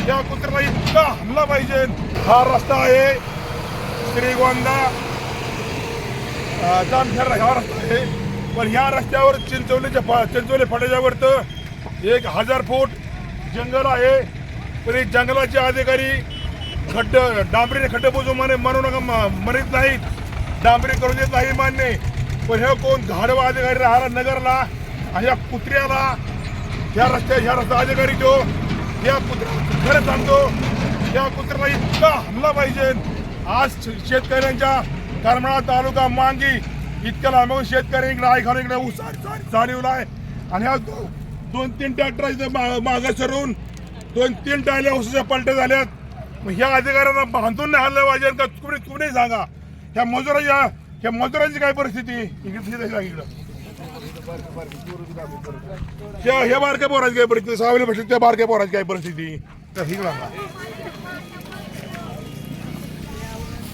या कुत्र्याला इतका हल्ला पाहिजे। हा रस्ता आहे श्रीगोंदा जामखेड हा रस्ता आहे, पण या रस्त्यावर चिंचोली फाट्याच्यावरतं 1000 फूट जंगल आहे। पण जंगलाचे अधिकारी डांबरीने खड्डे बुजवून म्हणू नका म्हणत नाहीत, डांबरी करून देत नाही मान्य, पण हे कोण धाडवा अधिकारी राहिला नगरला ह्या कुत्र्याला ह्या रस्ता अधिकारी जो या कुत्र्याला खरं सांगतो, या कुत्र्याला इतका हल्ला पाहिजे। आज शेतकऱ्यांच्या करमाळा तालुका मांगी इतक्या लांबून शेतकऱ्यांकडे ऐकायला इकडे उसार चालवला आहे आणि ह्या 2-3 ट्रॅक्टर मागं सरून 2-3 टायल्या उसाच्या पलट्या झाल्यात। मग ह्या अधिकाऱ्यांना बांधून नाही हल्लं पाहिजे का? तुम्ही सांगा ह्या मजुरांची काय परिस्थिती इकडं हे बारक्या पोराची काय परिस्थिती, सावली बसली त्या बारक्या पोराची काय परिस्थिती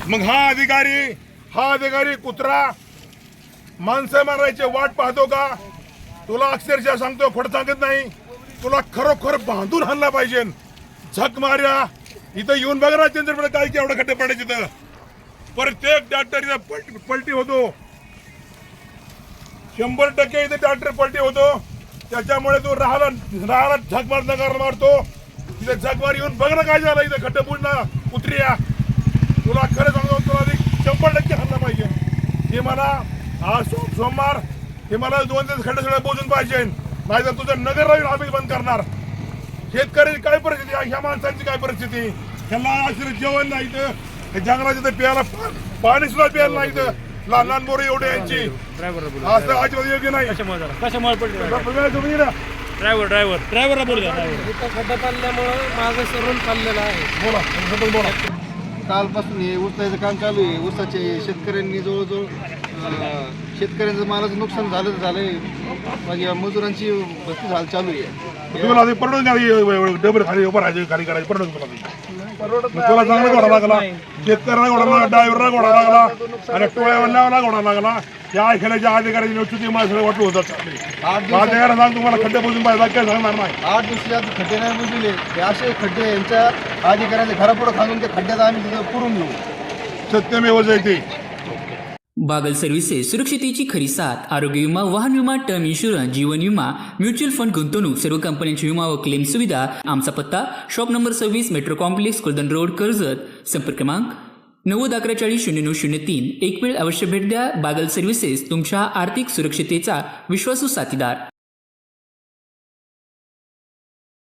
मग हा अधिकारी कुत्रा माणसं मारायचे वाट पाहतो का? तुला अक्षरशः सांगतो, खोट सांगत नाही, तुला खरोखर बांधून हल्ला पाहिजे। झक मार्या इथं येऊन बघ ना चंद्रपूर काय की एवढं खड्डे पडायचे तर प्रत्येक ट्रॅक्टर पलटी होतो, 100% इथे ट्रॅक्टर पलटी होतो। त्याच्यामुळे तो राहाला झक मारतो इथे झकमार येऊन बघ ना काय झालं इथं खड्डे बुडणं कुत्र्या। तुला खरं सांगतो, तुला 100% हल्ला पाहिजे। हे मला आज सोमवार हे मला 2-3 खड्डे सगळे बोजून पाहिजे, नाही तर तुझं नगर राहील आम्ही बंद करणार। शेतकऱ्याची काय परिस्थिती, ह्या माणसांची काय परिस्थिती, ह्याला आश्रय जेवण नाही तर जंगलाचे तर प्यायला पाणी सुद्धा प्यायला नाही तर लहान पोरं एवढे यांची असं अजिबात योग्य नाही। ड्रायव्हरला बोल खड्डा चालल्यामुळं माझं सरून चाललेलं आहे। बोला कालपासून हे ऊसाचं काम चालू आहे। ऊसाचे शेतकऱ्यांनी जवळजवळ शेतकऱ्यांचं मालाचं नुकसान झालंय, माझ्या मजुरांची भरती चालू आहे। तुला परवडून डबर खाली उभं राहायचं, खाली करायचं परवडून तुला चांगला घोडा लागला, शेतकऱ्यांना घोडा लागला, ड्रायव्हरला घोडा लागला आणि टोळ्यावाल्याला घोडा लागला। या खेळाच्या अधिकाऱ्याची निवृत्ती मला वाटलं होतं अधिकाऱ्यांना सांग तुम्हाला खड्डे बुजून पाहिजे काय सांगणार नाही। 8 दिवसात खड्डे नाही बुजले, हे असे खड्डे यांच्या अधिकाऱ्यांच्या घरापुढे खालून ते खड्ड्यात आम्ही तिथं पुरून घेऊ। सत्यमेव जयते। बागल सर्व्हिसेस सुरक्षितेची खरी साथ, आरोग्य विमा, वाहन विमा, टर्म इन्शुरन्स, जीवन विमा, म्युच्युअल फंड गुंतवणूक, सर्व कंपन्यांची विमा व क्लेम सुविधा। आमचा पत्ता shop number 26 metro complex Kuldan road Karjat. संपर्क क्रमांक 9011400903। एक वेळ अवश्य भेट द्या। बागल सर्व्हिसेस तुमच्या आर्थिक सुरक्षितेचा विश्वासू साथीदार।